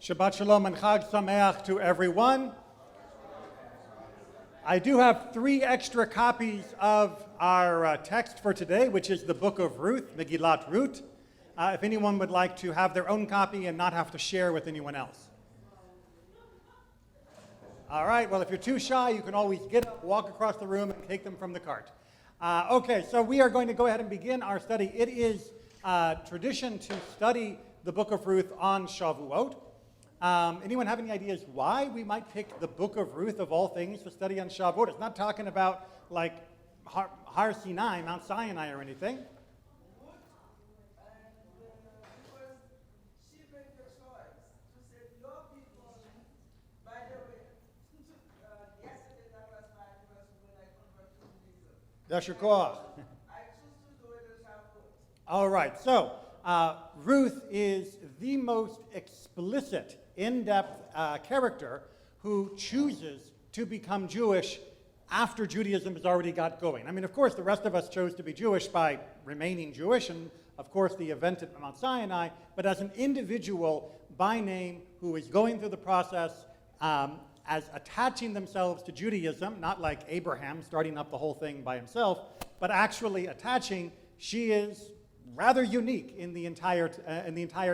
Shabbat Shalom and Chag Sameach to everyone. I do have 3 extra copies of our text for today, which is the book of Ruth, Megillat Ruth. If anyone would like to have their own copy and not have to share with anyone else. All right, well, if you're too shy, you can always get up, walk across the room, and take them from the cart. Okay, so we are going to go ahead and begin our study. It is tradition to study the book of Ruth on Shavuot. Anyone have any ideas why we might pick the book of Ruth of all things to study on Shavuot? It's not talking about like Har Sinai, Mount Sinai or anything. Yashar Koach. All right, so Ruth is the most explicit, in-depth character who chooses to become Jewish after Judaism has already got going. I mean, of course, the rest of us chose to be Jewish by remaining Jewish, and of course the event at Mount Sinai, but as an individual by name who is going through the process as attaching themselves to Judaism, not like Abraham starting up the whole thing by himself, but actually attaching, she is rather unique in the entire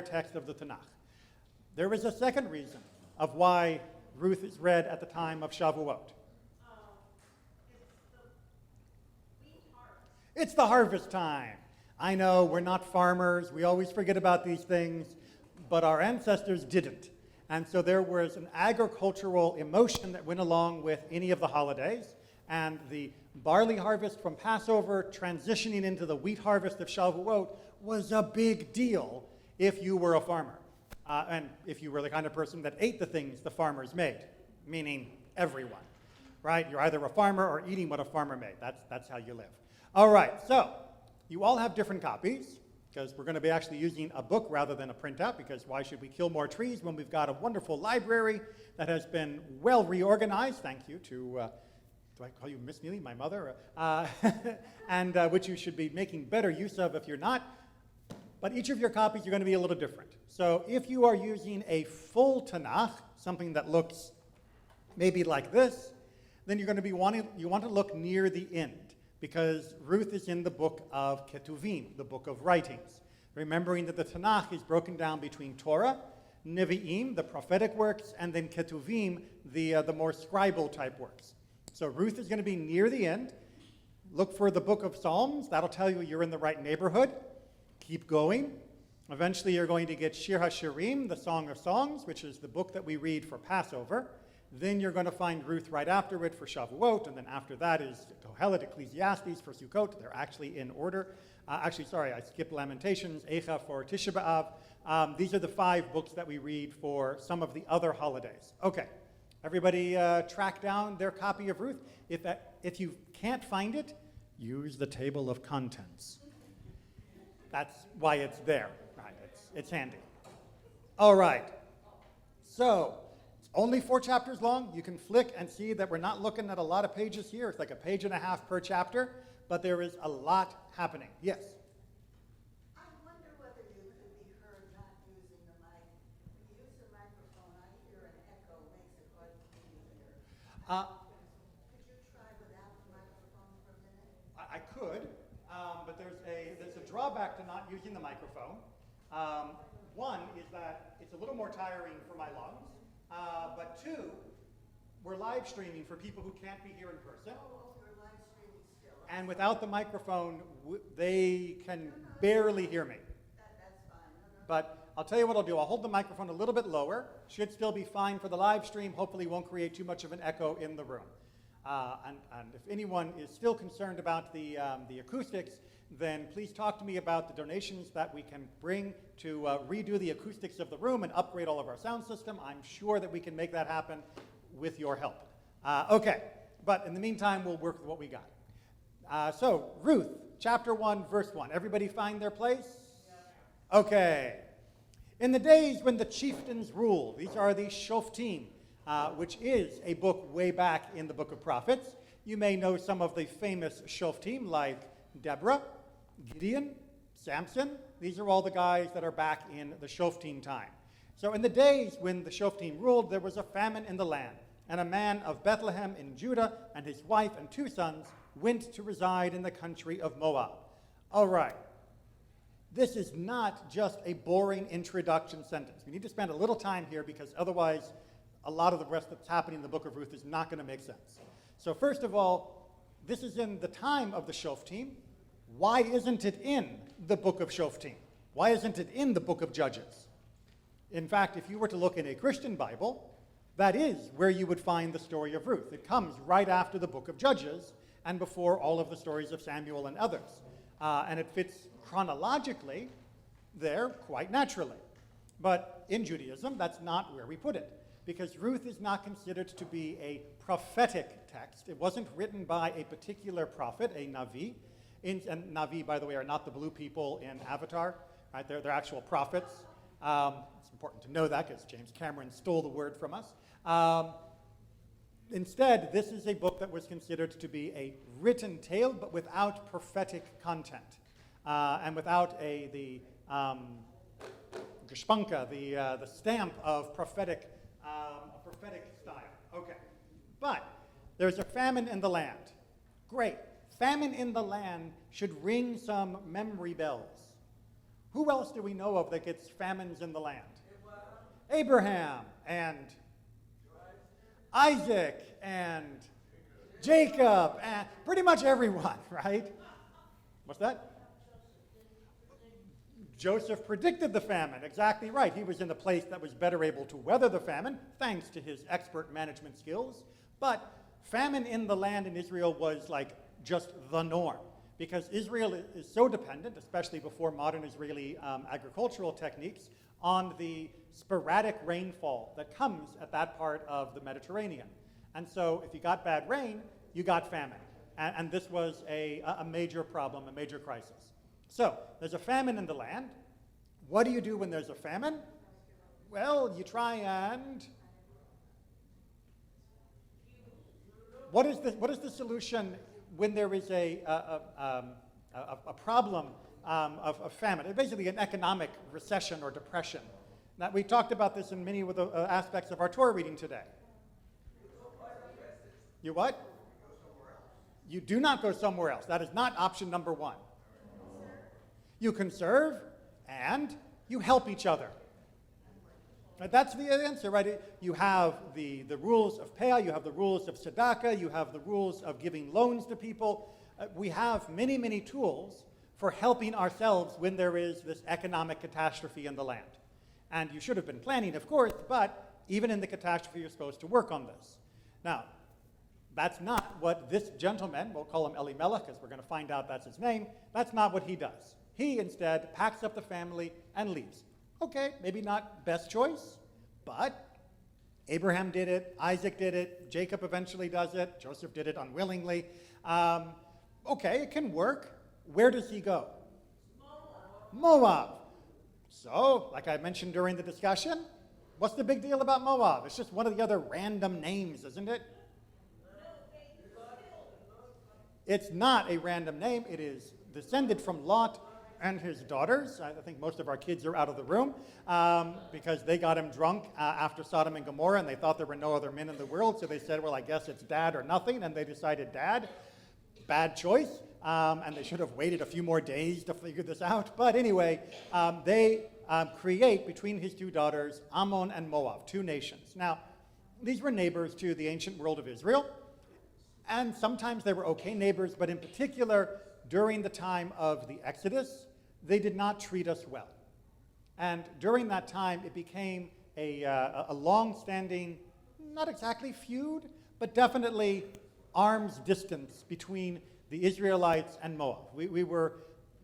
text of the Tanakh. There is a second reason of why Ruth is read at the time of Shavuot. It's the harvest time. I know, we're not farmers. We always forget about these things, but our ancestors didn't. And so there was an agricultural emotion that went along with any of the holidays, and the barley harvest from Passover transitioning into the wheat harvest of Shavuot was a big deal if you were a farmer. And if you were the kind of person that ate the things the farmers made, meaning everyone, right? You're either a farmer or eating what a farmer made. That's how you live. All right, so you all have different copies, because we're going to be actually using a book rather than a printout, because why should we kill more trees when we've got a wonderful library that has been well reorganized, thank you to, do I call you Miss Neely, my mother? And which you should be making better use of if you're not. But each of your copies are going to be a little different. So if you are using a full Tanakh, something that looks maybe like this, then you're going to be you want to look near the end, because Ruth is in the book of Ketuvim, the book of writings. Remembering that the Tanakh is broken down between Torah, Nevi'im, the prophetic works, and then Ketuvim, the more scribal type works. So Ruth is going to be near the end. Look for the book of Psalms. That'll tell you you're in the right neighborhood. Keep going. Eventually you're going to get Shir HaShirim, the Song of Songs, which is the book that we read for Passover. Then you're going to find Ruth right after it for Shavuot, and then after that is Kohelet, Ecclesiastes for Sukkot. They're actually in order. I skipped Lamentations, Eicha for Tisha B'Av. These are the 5 books that we read for some of the other holidays. Okay, everybody track down their copy of Ruth. If you can't find it, use the table of contents. That's why it's there. Right, it's handy. All right, so only 4 chapters long. You can flick and see that we're not looking at a lot of pages here. It's like a page and a half per chapter, but there is a lot happening. Yes? I wonder whether you could be heard not using the mic. When you use the microphone, I hear an echo, makes it hard for me to hear. Could you try without the microphone for a minute? I could, but there's a drawback to not using the microphone. One is that it's a little more tiring for my lungs. But 2, we're live streaming for people who can't be here in person. We're live streaming still. And without the microphone, they can barely hear me. That's fine. But I'll tell you what I'll do. I'll hold the microphone a little bit lower. Should still be fine for the live stream. Hopefully won't create too much of an echo in the room. And if anyone is still concerned about the acoustics, then please talk to me about the donations that we can bring to redo the acoustics of the room and upgrade all of our sound system. I'm sure that we can make that happen with your help. Okay, but in the meantime, we'll work with what we got. So, Ruth, chapter 1, verse 1. Everybody find their place? Okay. In the days when the chieftains ruled, these are the Shoftim, which is a book way back in the book of prophets. You may know some of the famous Shoftim like Deborah, Gideon, Samson. These are all the guys that are back in the Shoftim time. So in the days when the Shoftim ruled, there was a famine in the land, and a man of Bethlehem in Judah and his wife and 2 sons went to reside in the country of Moab. All right. This is not just a boring introduction sentence. We need to spend a little time here because otherwise a lot of the rest that's happening in the book of Ruth is not going to make sense. So first of all, this is in the time of the Shoftim. Why isn't it in the book of Shoftim? Why isn't it in the book of Judges? In fact, if you were to look in a Christian Bible, that is where you would find the story of Ruth. It comes right after the book of Judges and before all of the stories of Samuel and others. And it fits chronologically there quite naturally. But in Judaism, that's not where we put it, because Ruth is not considered to be a prophetic text. It wasn't written by a particular prophet, a Navi. And Navi, by the way, are not the blue people in Avatar. Right? They're actual prophets. It's important to know that because James Cameron stole the word from us. Instead, this is a book that was considered to be a written tale, but without prophetic content, and without the Geshpunka, the stamp of prophetic style. Okay, but there's a famine in the land. Great. Famine in the land should ring some memory bells. Who else do we know of that gets famines in the land? Abraham and Isaac and Jacob and pretty much everyone, right? What's that? Joseph predicted the famine, exactly right. He was in a place that was better able to weather the famine, thanks to his expert management skills. But famine in the land in Israel was like just the norm, because Israel is so dependent, especially before modern Israeli agricultural techniques, on the sporadic rainfall that comes at that part of the Mediterranean. And so if you got bad rain, you got famine. And this was a major problem, a major crisis. So there's a famine in the land. What do you do when there's a famine? Well, you try and... What is the solution when there is a problem of famine? It's basically an economic recession or depression. Now, we talked about this in many of the aspects of our Torah reading today. You what? You do not go somewhere else. That is not option number 1. You conserve and you help each other. Right, that's the answer, right? You have the rules of Peah, you have the rules of tzedakah, you have the rules of giving loans to people. We have many, many tools for helping ourselves when there is this economic catastrophe in the land. And you should have been planning, of course, but even in the catastrophe, you're supposed to work on this. Now, that's not what this gentleman, we'll call him Elimelech, because we're going to find out that's his name, that's not what he does. He instead packs up the family and leaves. Okay, maybe not best choice, but Abraham did it, Isaac did it, Jacob eventually does it, Joseph did it unwillingly. Okay, it can work. Where does he go? Moab. So, like I mentioned during the discussion, what's the big deal about Moab? It's just one of the other random names, isn't it? It's not a random name. It is descended from Lot and his daughters. I think most of our kids are out of the room because they got him drunk after Sodom and Gomorrah, and they thought there were no other men in the world, so they said, well, I guess it's dad or nothing, and they decided dad. Bad choice, and they should have waited a few more days to figure this out. But anyway, they create between his 2 daughters Ammon and Moab, 2 nations. Now, these were neighbors to the ancient world of Israel, and sometimes they were okay neighbors, but in particular, during the time of the Exodus, they did not treat us well. And during that time, it became a long-standing, not exactly feud, but definitely arm's distance between the Israelites and Moab. We were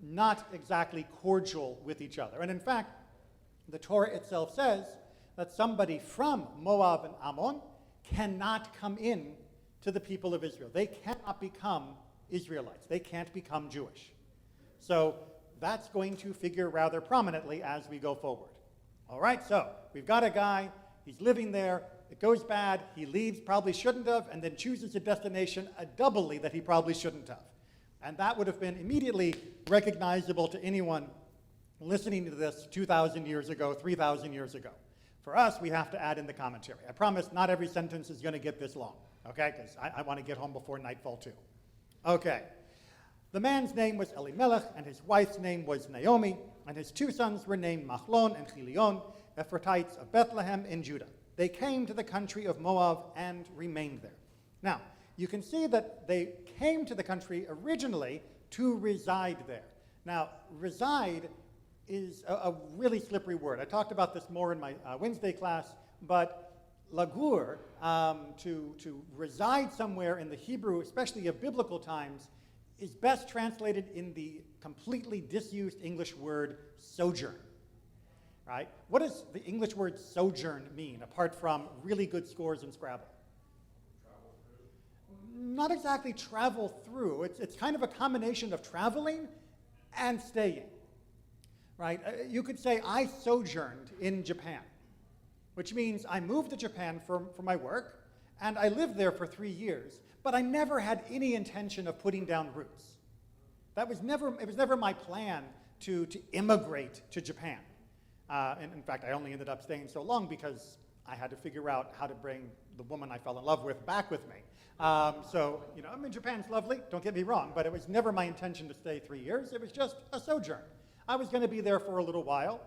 not exactly cordial with each other. And in fact, the Torah itself says that somebody from Moab and Ammon cannot come in to the people of Israel. They cannot become Israelites. They can't become Jewish. So that's going to figure rather prominently as we go forward. All right, so we've got a guy, he's living there, it goes bad, he leaves, probably shouldn't have, and then chooses a destination doubly that he probably shouldn't have. And that would have been immediately recognizable to anyone listening to this 2,000 years ago, 3,000 years ago. For us, we have to add in the commentary. I promise not every sentence is going to get this long, okay? Because I want to get home before nightfall too. Okay. The man's name was Elimelech, and his wife's name was Naomi, and his two sons were named Machlon and Chilion, Ephrathites of Bethlehem in Judah. They came to the country of Moab and remained there. Now, you can see that they came to the country originally to reside there. Now, reside is a really slippery word. I talked about this more in my Wednesday class, but lagur, to reside somewhere in the Hebrew, especially of biblical times, is best translated in the completely disused English word sojourn, right? What does the English word sojourn mean, apart from really good scores in Scrabble? Travel through? Not exactly travel through. It's kind of a combination of traveling and staying, right? You could say, I sojourned in Japan, which means I moved to Japan for my work, and I lived there for 3 years, but I never had any intention of putting down roots. It was never my plan to immigrate to Japan. And in fact, I only ended up staying so long because I had to figure out how to bring the woman I fell in love with back with me. So, I mean, Japan's lovely, don't get me wrong, but it was never my intention to stay 3 years. It was just a sojourn. I was going to be there for a little while.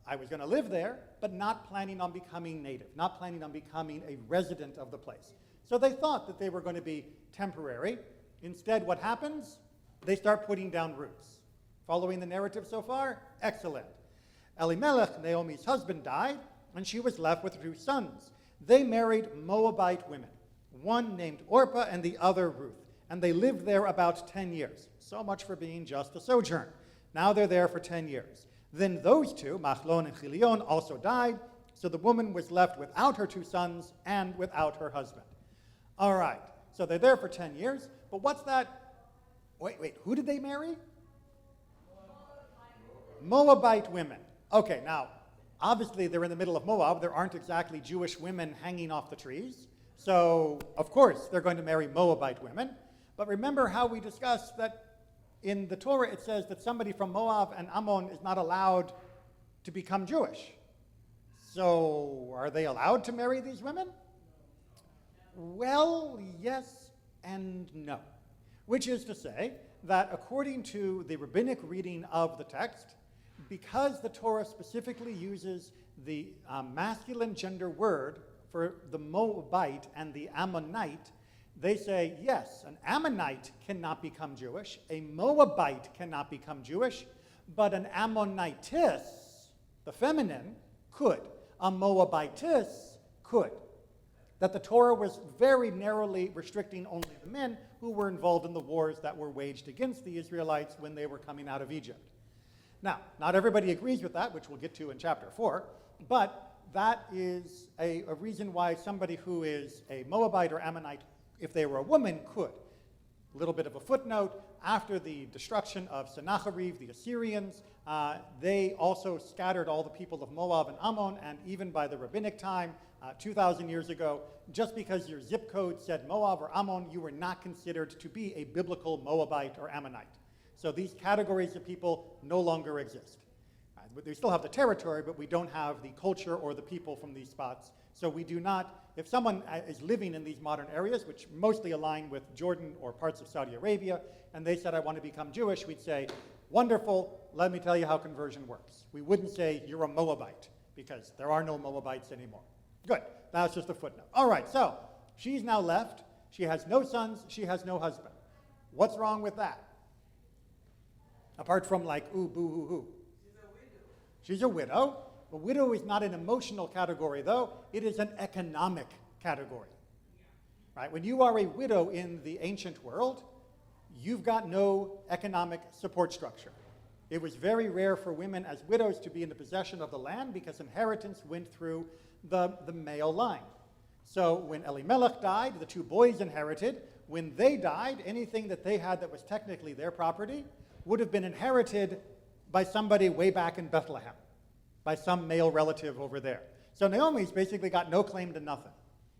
I was going to live there, but not planning on becoming native, not planning on becoming a resident of the place. So they thought that they were going to be temporary. Instead, what happens? They start putting down roots. Following the narrative so far? Excellent. Elimelech, Naomi's husband, died, and she was left with 2 sons. They married Moabite women, one named Orpah and the other Ruth, and they lived there about 10 years. So much for being just a sojourn. Now they're there for 10 years. Then those 2, Machlon and Chilion, also died, so the woman was left without her 2 sons and without her husband. All right, so they're there for 10 years, but what's that? Wait, who did they marry? Moabite women. Okay, now, obviously they're in the middle of Moab. There aren't exactly Jewish women hanging off the trees. So, of course, they're going to marry Moabite women. But remember how we discussed that in the Torah it says that somebody from Moab and Ammon is not allowed to become Jewish. So, are they allowed to marry these women? Well, yes and no. Which is to say that according to the rabbinic reading of the text, because the Torah specifically uses the masculine gender word for the Moabite and the Ammonite, they say, yes, an Ammonite cannot become Jewish, a Moabite cannot become Jewish, but an Ammonitess, the feminine, could. A Moabitess could. That the Torah was very narrowly restricting only the men who were involved in the wars that were waged against the Israelites when they were coming out of Egypt. Now, not everybody agrees with that, which we'll get to in chapter 4, but that is a reason why somebody who is a Moabite or Ammonite, if they were a woman, could. A little bit of a footnote, after the destruction of Sennacherib, the Assyrians, they also scattered all the people of Moab and Ammon, and even by the rabbinic time, 2,000 years ago, just because your zip code said Moab or Ammon, you were not considered to be a biblical Moabite or Ammonite. So these categories of people no longer exist. We still have the territory, but we don't have the culture or the people from these spots. So we do not, if someone is living in these modern areas, which mostly align with Jordan or parts of Saudi Arabia, and they said, I want to become Jewish, we'd say, wonderful, let me tell you how conversion works. We wouldn't say, you're a Moabite, because there are no Moabites anymore. Good, that's just a footnote. All right, so she's now left. She has no sons, she has no husband. What's wrong with that? Apart from like, ooh, boo, hoo, hoo. She's a widow. A widow is not an emotional category, though. It is an economic category. Right? When you are a widow in the ancient world, you've got no economic support structure. It was very rare for women as widows to be in the possession of the land because inheritance went through the male line. So when Elimelech died, the 2 boys inherited. When they died, anything that they had that was technically their property would have been inherited by somebody way back in Bethlehem, by some male relative over there. So Naomi's basically got no claim to nothing.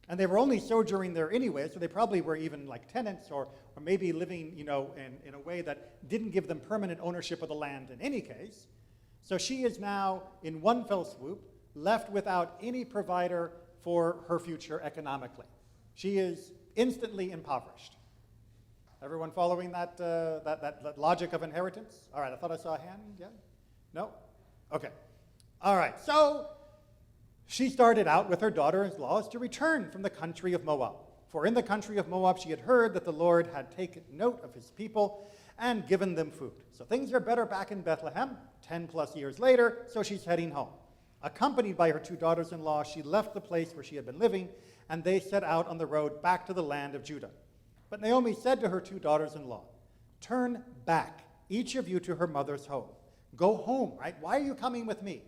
And they were only sojourning there anyway, so they probably were even like tenants or maybe living, in a way that didn't give them permanent ownership of the land in any case. So she is now, in one fell swoop, left without any provider for her future economically. She is instantly impoverished. Everyone following that logic of inheritance? All right, I thought I saw a hand. Yeah? No? Okay. All right, so she started out with her daughter-in-laws to return from the country of Moab. For in the country of Moab she had heard that the Lord had taken note of his people and given them food. So things are better back in Bethlehem, 10 plus years later, so she's heading home. Accompanied by her two daughters-in-law, she left the place where she had been living, and they set out on the road back to the land of Judah. But Naomi said to her two daughters-in-law, "Turn back, each of you to her mother's home. Go home, right? Why are you coming with me?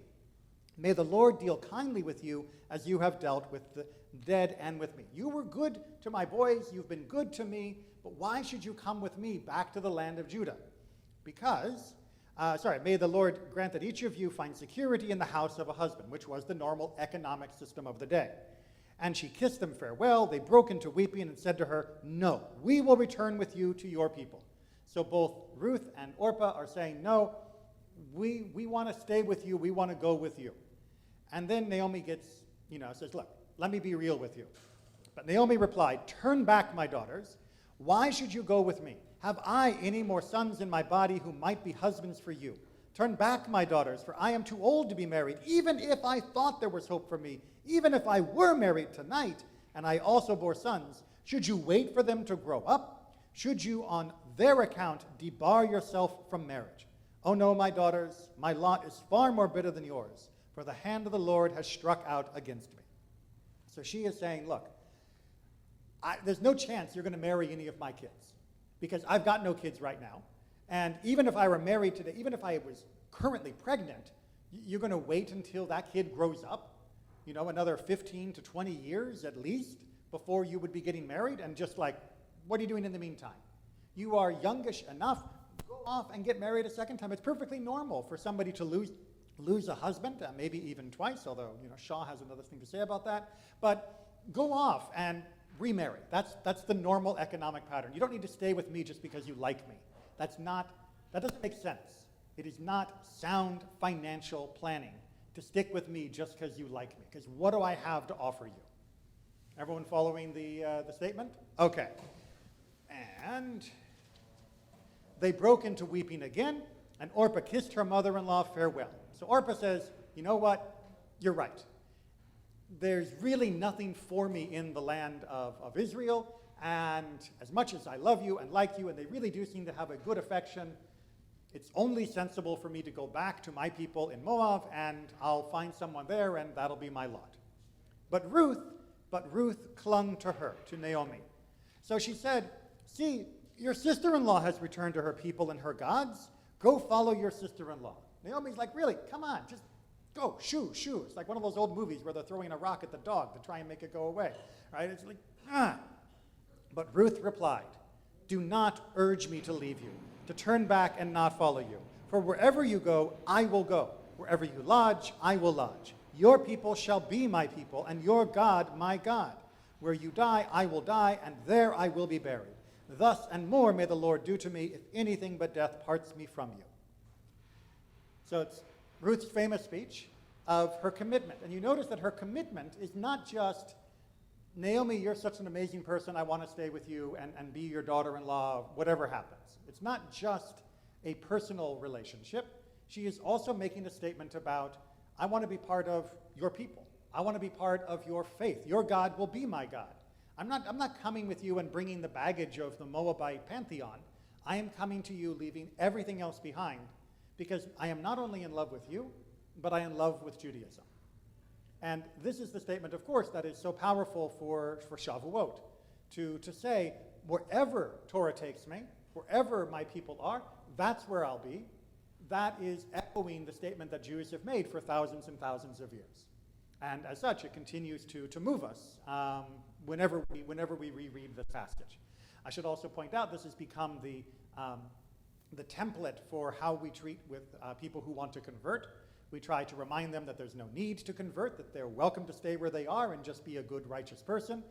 May the Lord deal kindly with you as you have dealt with the dead and with me. You were good to my boys, you've been good to me, but why should you come with me back to the land of Judah? May the Lord grant that each of you find security in the house of a husband," which was the normal economic system of the day. And she kissed them farewell. They broke into weeping and said to her, "No, we will return with you to your people." So both Ruth and Orpah are saying, "No, we want to stay with you. We want to go with you." And then Naomi says, "Look, let me be real with you." But Naomi replied, "Turn back, my daughters. Why should you go with me? Have I any more sons in my body who might be husbands for you? Turn back, my daughters, for I am too old to be married. Even if I thought there was hope for me, even if I were married tonight, and I also bore sons, should you wait for them to grow up? Should you on their account debar yourself from marriage? Oh no, my daughters, my lot is far more bitter than yours, for the hand of the Lord has struck out against me." So she is saying, look, there's no chance you're going to marry any of my kids, because I've got no kids right now. And even if I were married today, even if I was currently pregnant, you're going to wait until that kid grows up, another 15 to 20 years at least, before you would be getting married, and just like, what are you doing in the meantime? You are youngish enough, go off and get married a second time. It's perfectly normal for somebody to lose a husband, maybe even twice, although Shaw has another thing to say about that. But go off and remarry. That's the normal economic pattern. You don't need to stay with me just because you like me. That doesn't make sense. It is not sound financial planning to stick with me just because you like me, because what do I have to offer you? Everyone following the statement? Okay. And they broke into weeping again, and Orpah kissed her mother-in-law farewell. So Orpah says, "You know what? You're right. There's really nothing for me in the land of Israel, and as much as I love you and like you, and they really do seem to have a good affection, it's only sensible for me to go back to my people in Moab, and I'll find someone there, and that'll be my lot." But Ruth clung to her, to Naomi. So she said, "See, your sister-in-law has returned to her people and her gods. Go follow your sister-in-law." Naomi's like, "Really? Come on, just go, shoo. It's like one of those old movies where they're throwing a rock at the dog to try and make it go away, right? It's like, ah. But Ruth replied, "Do not urge me to leave you, to turn back and not follow you. For wherever you go, I will go. Wherever you lodge, I will lodge. Your people shall be my people, and your God my God. Where you die, I will die, and there I will be buried. Thus and more may the Lord do to me, if anything but death parts me from you." So it's Ruth's famous speech of her commitment. And you notice that her commitment is not just, "Naomi, you're such an amazing person, I want to stay with you and be your daughter-in-law, whatever happens." It's not just a personal relationship. She is also making a statement about, "I want to be part of your people. I want to be part of your faith. Your God will be my God. I'm not coming with you and bringing the baggage of the Moabite pantheon. I am coming to you leaving everything else behind, because I am not only in love with you, but I am in love with Judaism." And this is the statement, of course, that is so powerful for Shavuot, to say, wherever Torah takes me, wherever my people are, that's where I'll be. That is echoing the statement that Jews have made for thousands and thousands of years. And as such, it continues to move us whenever we reread this passage. I should also point out this has become the template for how we treat with people who want to convert. We try to remind them that there's no need to convert, that they're welcome to stay where they are and just be a good, righteous person.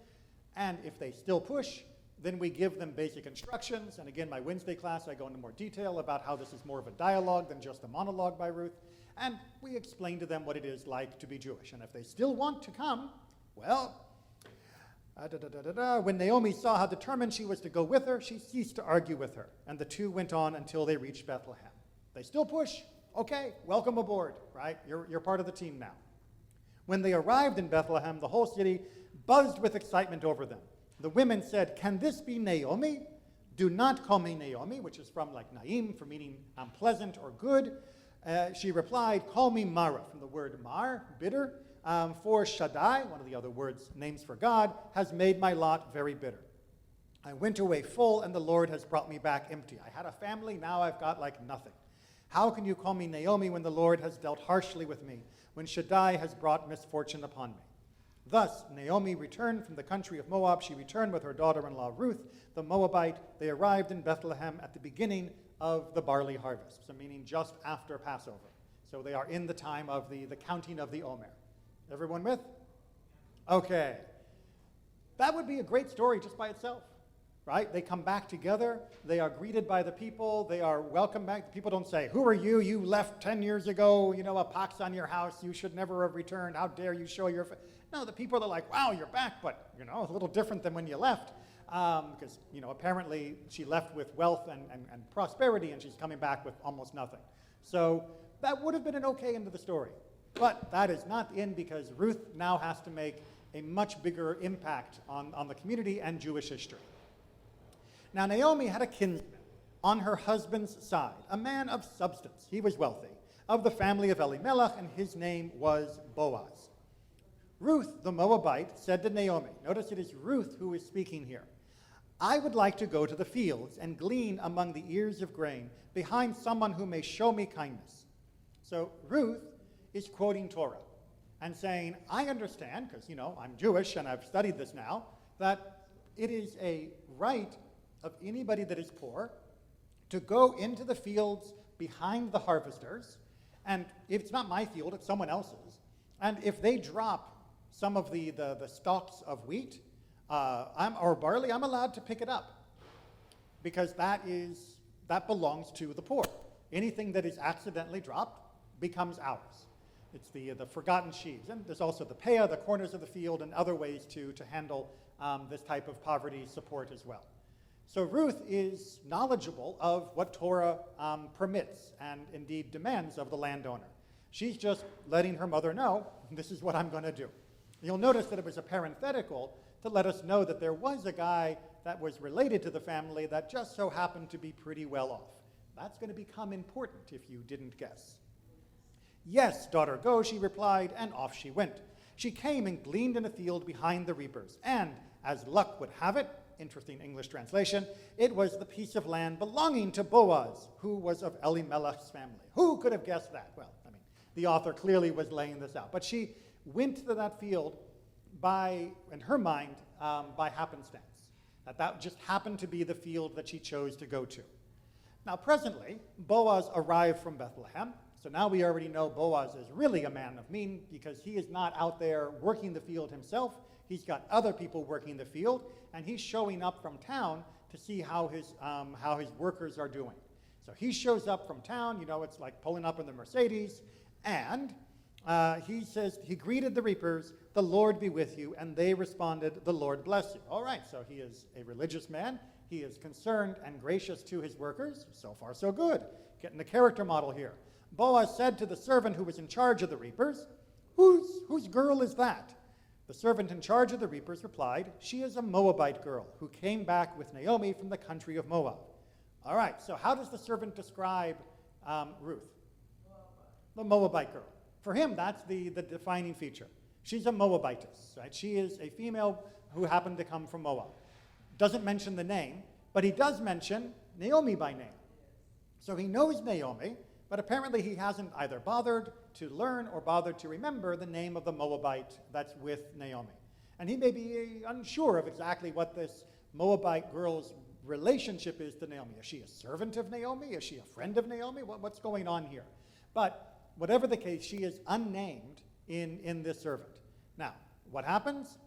And if they still push, then we give them basic instructions. And again, my Wednesday class, I go into more detail about how this is more of a dialogue than just a monologue by Ruth. and we explain to them what it is like to be Jewish. And if they still want to come, well, when Naomi saw how determined she was to go with her, she ceased to argue with her, and the two went on until they reached Bethlehem. They still push. Okay, welcome aboard, right? You're part of the team now. When they arrived in Bethlehem, the whole city buzzed with excitement over them. The women said, "Can this be Naomi? Do not call me Naomi," which is from like Naim, for meaning pleasant or good. She replied, "Call me Mara," from the word mar, bitter. For Shaddai, one of the other names for God, has made my lot very bitter. I went away full, and the Lord has brought me back empty. I had a family, now I've got like nothing. How can you call me Naomi when the Lord has dealt harshly with me, when Shaddai has brought misfortune upon me? Thus, Naomi returned from the country of Moab. She returned with her daughter-in-law Ruth, the Moabite. They arrived in Bethlehem at the beginning of the barley harvest, so meaning just after Passover. So they are in the time of the counting of the Omer. Everyone with? Okay. That would be a great story just by itself, right? They come back together. They are greeted by the people. They are welcomed back. The people don't say, "Who are you? You left 10 years ago. You know, a pox on your house. You should never have returned. How dare you show your..." No, the people are like, "Wow, you're back, but, you know, a little different than when you left." Because, you know, apparently she left with wealth and prosperity, and she's coming back with almost nothing. So that would have been an okay end of the story. But that is not the end, because Ruth now has to make a much bigger impact on the community and Jewish history. Now, Naomi had a kinsman on her husband's side, a man of substance. He was wealthy, of the family of Elimelech, and his name was Boaz. Ruth, the Moabite, said to Naomi, notice it is Ruth who is speaking here, "I would like to go to the fields and glean among the ears of grain behind someone who may show me kindness." So Ruth is quoting Torah and saying, I understand, because, you know, I'm Jewish and I've studied this now, that it is a right of anybody that is poor to go into the fields behind the harvesters, and if it's not my field, it's someone else's, and if they drop some of the stalks of wheat or barley, I'm allowed to pick it up, because that belongs to the poor. Anything that is accidentally dropped becomes ours. It's the forgotten sheaves. And there's also the peah, the corners of the field, and other ways to handle this type of poverty support as well. So Ruth is knowledgeable of what Torah permits and indeed demands of the landowner. She's just letting her mother know, this is what I'm going to do. You'll notice that it was a parenthetical to let us know that there was a guy that was related to the family that just so happened to be pretty well off. That's going to become important if you didn't guess. "Yes, daughter, go," she replied, and off she went. She came and gleaned in a field behind the reapers, and, as luck would have it, interesting English translation, it was the piece of land belonging to Boaz, who was of Elimelech's family. Who could have guessed that? Well, I mean, the author clearly was laying this out. But she went to that field in her mind, by happenstance. That just happened to be the field that she chose to go to. Now, presently, Boaz arrived from Bethlehem. So now we already know Boaz is really a man of means, because he is not out there working the field himself. He's got other people working the field, and he's showing up from town to see how his workers are doing. So he shows up from town, you know, it's like pulling up in the Mercedes, and he says, he greeted the reapers, "The Lord be with you," and they responded, "The Lord bless you." All right, so he is a religious man. He is concerned and gracious to his workers. So far, so good. Getting the character model here. Boaz said to the servant who was in charge of the reapers, Whose girl is that?" The servant in charge of the reapers replied, "She is a Moabite girl who came back with Naomi from the country of Moab." All right, so how does the servant describe Ruth? The Moabite girl. For him, that's the defining feature. She's a Moabitess, right? She is a female who happened to come from Moab. Doesn't mention the name, but he does mention Naomi by name. So he knows Naomi, but apparently he hasn't either bothered to learn or bothered to remember the name of the Moabite that's with Naomi. And he may be unsure of exactly what this Moabite girl's relationship is to Naomi. Is she a servant of Naomi? Is she a friend of Naomi? What's going on here? But whatever the case, she is unnamed in this servant. Now, what happens?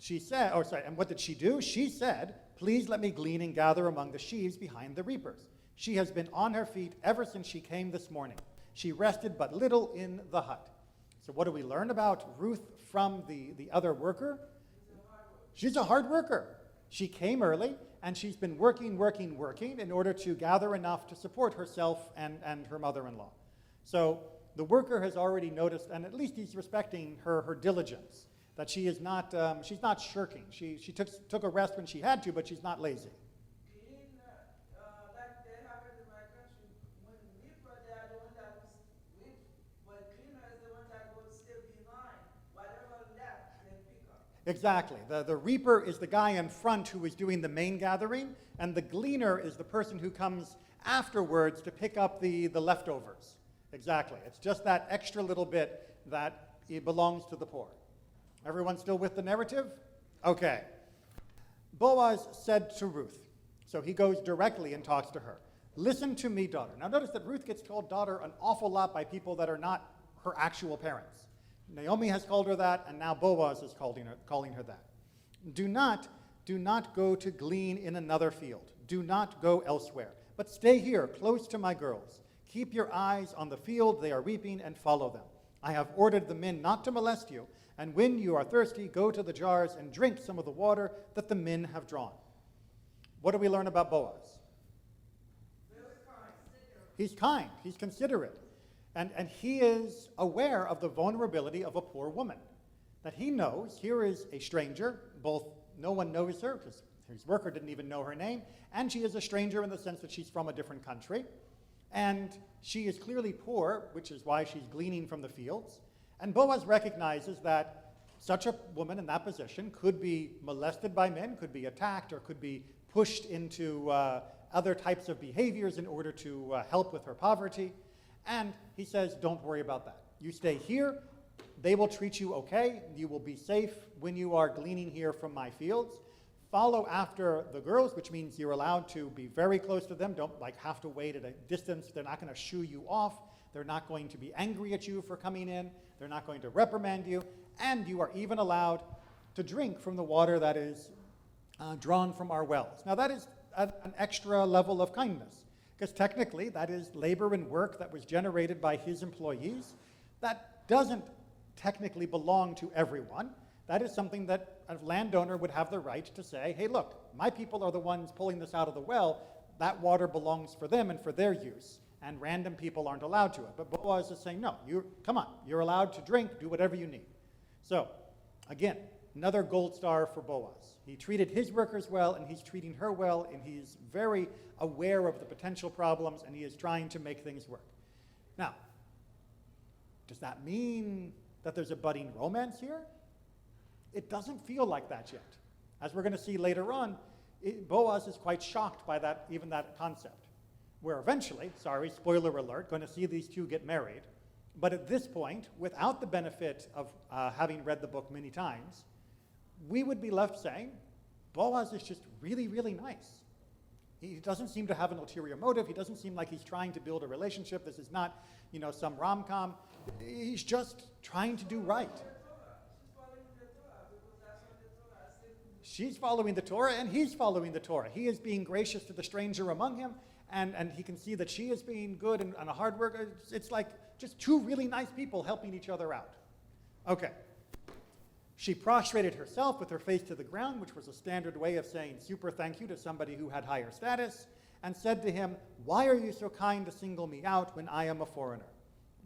And what did she do? She said, "Please let me glean and gather among the sheaves behind the reapers." She has been on her feet ever since she came this morning. She rested but little in the hut. So what do we learn about Ruth from the other worker? She's a hard worker. She came early, and she's been working in order to gather enough to support herself and her mother-in-law. So the worker has already noticed, and at least he's respecting her diligence, that she's not shirking. She took a rest when she had to, but she's not lazy. Like they have it in my country, when reaper, they are the ones that reap, but cleaner is the ones that go still behind. Whatever left, they pick up. Exactly. The reaper is the guy in front who is doing the main gathering, and the gleaner is the person who comes afterwards to pick up the leftovers. Exactly. It's just that extra little bit that it belongs to the poor. Everyone still with the narrative? Okay. Boaz said to Ruth, so he goes directly and talks to her. Listen to me, daughter. Now notice that Ruth gets called daughter an awful lot by people that are not her actual parents. Naomi has called her that, and now Boaz is calling her that. Do not go to glean in another field. Do not go elsewhere, but stay here, close to my girls. Keep your eyes on the field they are reaping and follow them. I have ordered the men not to molest you, and when you are thirsty, go to the jars and drink some of the water that the men have drawn. What do we learn about Boaz? He's kind. He's considerate. And he is aware of the vulnerability of a poor woman. That he knows here is a stranger, both no one knows her, because his worker didn't even know her name, and she is a stranger in the sense that she's from a different country. And she is clearly poor, which is why she's gleaning from the fields. And Boaz recognizes that such a woman in that position could be molested by men, could be attacked, or could be pushed into other types of behaviors in order to help with her poverty. And he says, don't worry about that. You stay here. They will treat you okay. You will be safe when you are gleaning here from my fields. Follow after the girls, which means you're allowed to be very close to them. Don't have to wait at a distance. They're not going to shoo you off. They're not going to be angry at you for coming in. They're not going to reprimand you. And you are even allowed to drink from the water that is drawn from our wells. Now that is an extra level of kindness, because technically that is labor and work that was generated by his employees. That doesn't technically belong to everyone. That is something that a landowner would have the right to say, hey, look, my people are the ones pulling this out of the well. That water belongs for them and for their use, and random people aren't allowed to it. But Boaz is saying, no, come on, you're allowed to drink, do whatever you need. So, again, another gold star for Boaz. He treated his workers well, and he's treating her well, and he's very aware of the potential problems, and he is trying to make things work. Now, does that mean that there's a budding romance here? It doesn't feel like that yet. As we're going to see later on, Boaz is quite shocked by that, even that concept, where eventually, sorry, spoiler alert, going to see these two get married. But at this point, without the benefit of having read the book many times, we would be left saying, Boaz is just really, really nice. He doesn't seem to have an ulterior motive. He doesn't seem like he's trying to build a relationship. This is not, some rom-com. He's just trying to do right. She's following the Torah, and he's following the Torah. He is being gracious to the stranger among him, and he can see that she is being good and a hard worker. It's like just two really nice people helping each other out. Okay. She prostrated herself with her face to the ground, which was a standard way of saying super thank you to somebody who had higher status, and said to him, why are you so kind to single me out when I am a foreigner?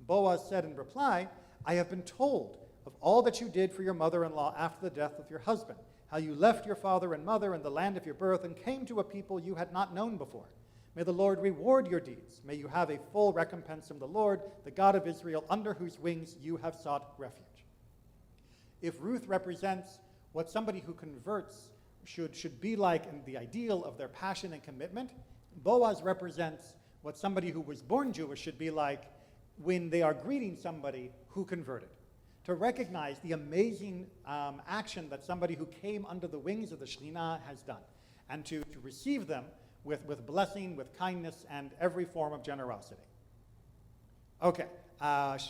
Boaz said in reply, I have been told of all that you did for your mother-in-law after the death of your husband, how you left your father and mother and the land of your birth and came to a people you had not known before. May the Lord reward your deeds. May you have a full recompense from the Lord, the God of Israel, under whose wings you have sought refuge. If Ruth represents what somebody who converts should be like in the ideal of their passion and commitment, Boaz represents what somebody who was born Jewish should be like when they are greeting somebody who converted. To recognize the amazing action that somebody who came under the wings of the Shekhinah has done, and to receive them with blessing, with kindness, and every form of generosity. Okay,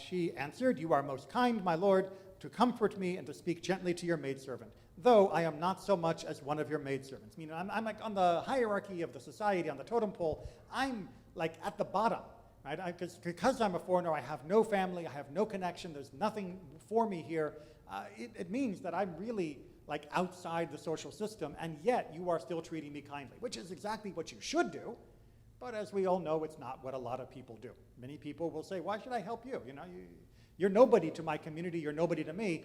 she answered, you are most kind, my lord, to comfort me and to speak gently to your maidservant, though I am not so much as one of your maidservants. I'm like on the hierarchy of the society, on the totem pole, I'm like at the bottom. right? Because I'm a foreigner, I have no family, I have no connection, there's nothing for me here. It means that I'm really like outside the social system, and yet you are still treating me kindly, which is exactly what you should do. But as we all know, it's not what a lot of people do. Many people will say, why should I help you? You know, you're nobody to my community, you're nobody to me,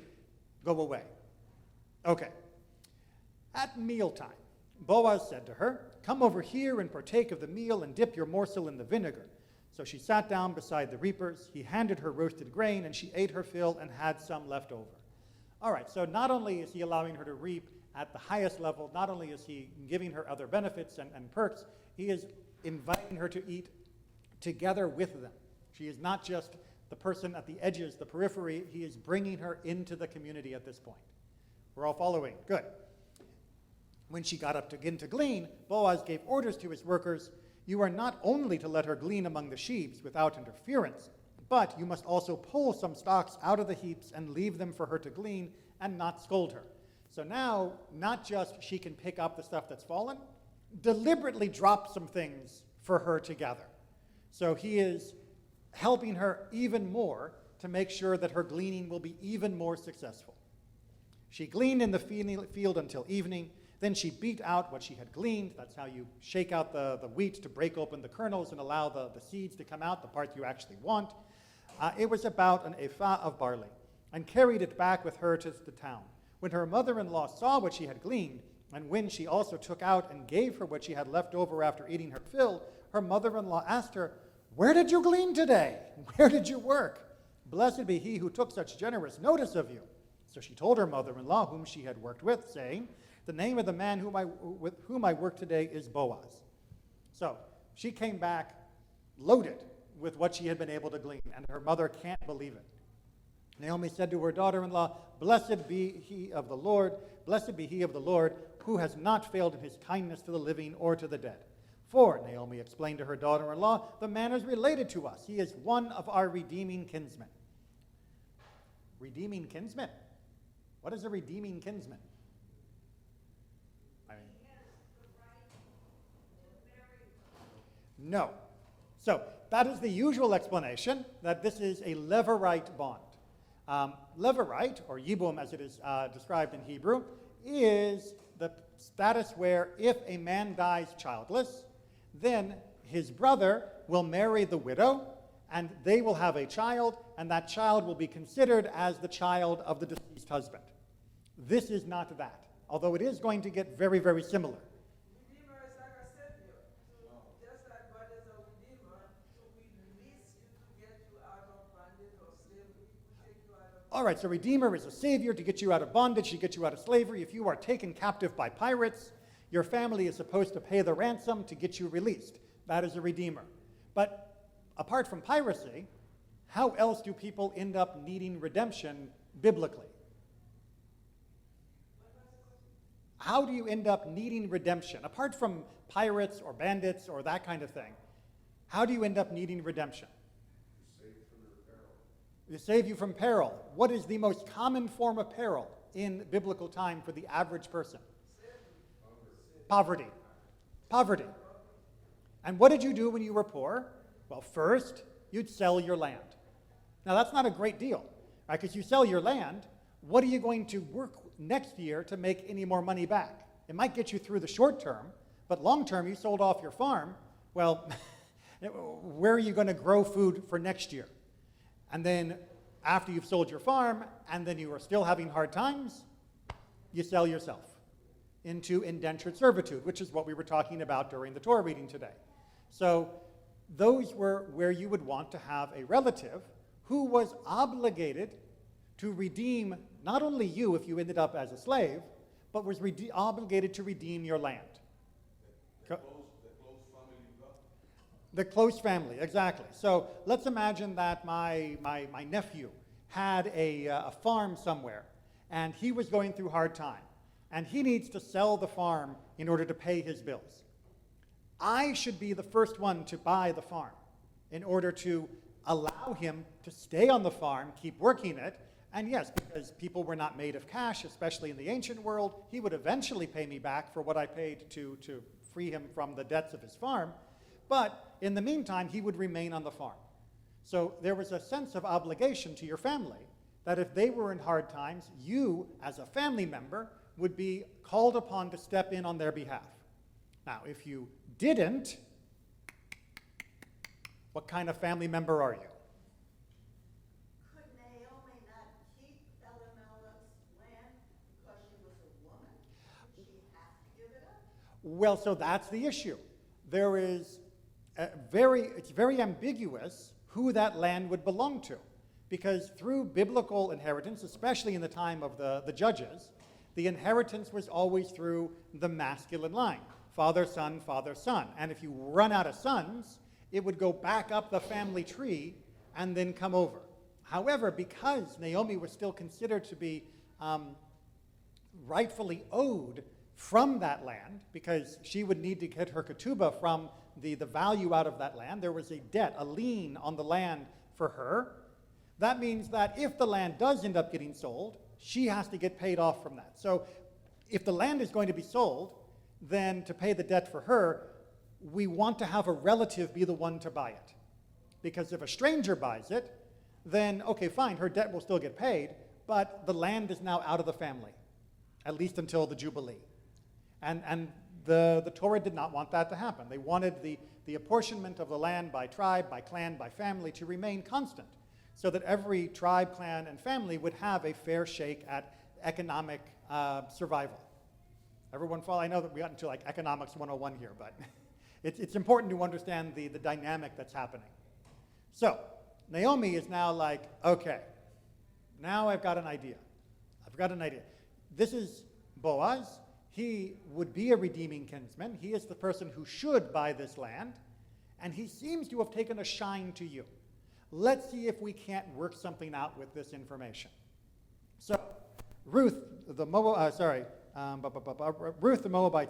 go away. Okay. At mealtime, Boaz said to her, come over here and partake of the meal and dip your morsel in the vinegar. So she sat down beside the reapers. He handed her roasted grain, and she ate her fill and had some left over. All right, so not only is he allowing her to reap at the highest level, not only is he giving her other benefits and perks, he is inviting her to eat together with them. She is not just the person at the edges, the periphery. He is bringing her into the community at this point. We're all following. Good. When she got up to begin to glean, Boaz gave orders to his workers, you are not only to let her glean among the sheaves without interference, but you must also pull some stalks out of the heaps and leave them for her to glean and not scold her. So now, not just she can pick up the stuff that's fallen, deliberately drop some things for her to gather. So he is helping her even more to make sure that her gleaning will be even more successful. She gleaned in the field until evening. Then she beat out what she had gleaned. That's how you shake out the wheat to break open the kernels and allow the seeds to come out, the part you actually want. It was about an ephah of barley, and carried it back with her to the town. When her mother-in-law saw what she had gleaned, and when she also took out and gave her what she had left over after eating her fill, her mother-in-law asked her, where did you glean today? Where did you work? Blessed be he who took such generous notice of you. So she told her mother-in-law, whom she had worked with, saying, the name of the man with whom I work today is Boaz. So she came back loaded with what she had been able to glean, and her mother can't believe it. Naomi said to her daughter-in-law, blessed be he of the Lord, who has not failed in his kindness to the living or to the dead. For, Naomi explained to her daughter-in-law, the man is related to us. He is one of our redeeming kinsmen. Redeeming kinsmen? What is a redeeming kinsman? No. So that is the usual explanation, that this is a levirate bond. Levirate, or yibum as it is described in Hebrew, is the status where if a man dies childless, then his brother will marry the widow, and they will have a child, and that child will be considered as the child of the deceased husband. This is not that, although it is going to get very, very similar. Redeemer is like a savior. So just like God is a redeemer, so we release you to get you out of bondage or slavery, to take you out of. All right, so Redeemer is a savior to get you out of bondage, to get you out of slavery. If you are taken captive by pirates, your family is supposed to pay the ransom to get you released. That is a Redeemer. But apart from piracy, how else do people end up needing redemption biblically? How do you end up needing redemption? Apart from pirates or bandits or that kind of thing, how do you end up needing redemption? To save you from peril. What is the most common form of peril in biblical time for the average person? Poverty. Poverty. And what did you do when you were poor? Well, first, you'd sell your land. Now, that's not a great deal, right? Because you sell your land, what are you going to work next year to make any more money back? It might get you through the short term, but long term, you sold off your farm. Well, where are you going to grow food for next year? And then after you've sold your farm, and then you are still having hard times, you sell yourself into indentured servitude, which is what we were talking about during the Torah reading today. So those were where you would want to have a relative who was obligated to redeem not only you if you ended up as a slave, but was obligated to redeem your land. The close family you got? The close family, exactly. So let's imagine that my nephew had a farm somewhere, and he was going through hard time, and he needs to sell the farm in order to pay his bills. I should be the first one to buy the farm in order to allow him to stay on the farm, keep working it, and yes, because people were not made of cash, especially in the ancient world, he would eventually pay me back for what I paid to free him from the debts of his farm. But in the meantime, he would remain on the farm. So there was a sense of obligation to your family that if they were in hard times, you, as a family member, would be called upon to step in on their behalf. Now, if you didn't, what kind of family member are you? Could Naomi not keep Elimelech's land because she was a woman? Did she have to give it up? Well, so that's the issue. It's very ambiguous who that land would belong to. Because through biblical inheritance, especially in the time of the judges, the inheritance was always through the masculine line. Father, son, father, son. And if you run out of sons, it would go back up the family tree and then come over. However, because Naomi was still considered to be rightfully owed from that land, because she would need to get her ketubah from the value out of that land, there was a debt, a lien on the land for her. That means that if the land does end up getting sold, she has to get paid off from that. So if the land is going to be sold, then to pay the debt for her, we want to have a relative be the one to buy it. Because if a stranger buys it, then, okay, fine, her debt will still get paid, but the land is now out of the family, at least until the Jubilee. And the Torah did not want that to happen. They wanted the apportionment of the land by tribe, by clan, by family to remain constant, so that every tribe, clan, and family would have a fair shake at economic survival. Everyone follow? I know that we got into like economics 101 here, but it's important to understand the dynamic that's happening. So Naomi is now like, okay, now I've got an idea. This is Boaz. He would be a redeeming kinsman. He is the person who should buy this land, and he seems to have taken a shine to you. Let's see if we can't work something out with this information. So Ruth the Moabite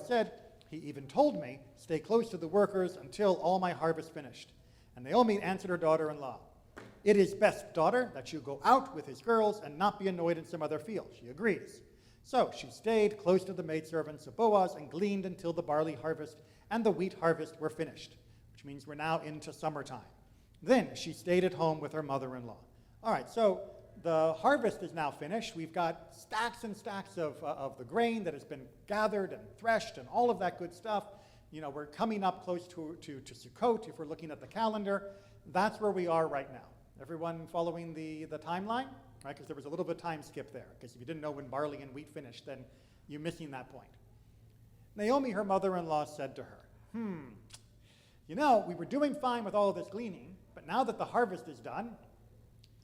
said, he even told me, stay close to the workers until all my harvest finished. And Naomi answered her daughter-in-law, it is best, daughter, that you go out with his girls and not be annoyed in some other field. She agrees. So she stayed close to the maidservants of Boaz and gleaned until the barley harvest and the wheat harvest were finished, which means we're now into summertime. Then she stayed at home with her mother-in-law. All right, so the harvest is now finished. We've got stacks and stacks of the grain that has been gathered and threshed and all of that good stuff. You know, we're coming up close to Sukkot if we're looking at the calendar. That's where we are right now. Everyone following the timeline? Right, because there was a little bit of time skip there. Because if you didn't know when barley and wheat finished, then you're missing that point. Naomi, her mother-in-law, said to her, you know, we were doing fine with all of this gleaning, but now that the harvest is done,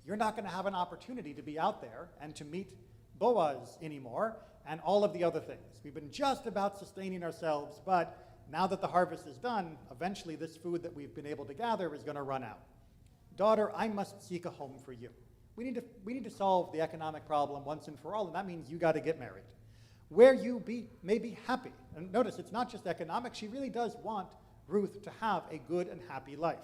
you're not going to have an opportunity to be out there and to meet Boaz anymore and all of the other things. We've been just about sustaining ourselves, but now that the harvest is done, eventually this food that we've been able to gather is going to run out. Daughter, I must seek a home for you. We need to solve the economic problem once and for all, and that means you got to get married. Where you may be happy. And notice, it's not just economic. She really does want Ruth to have a good and happy life.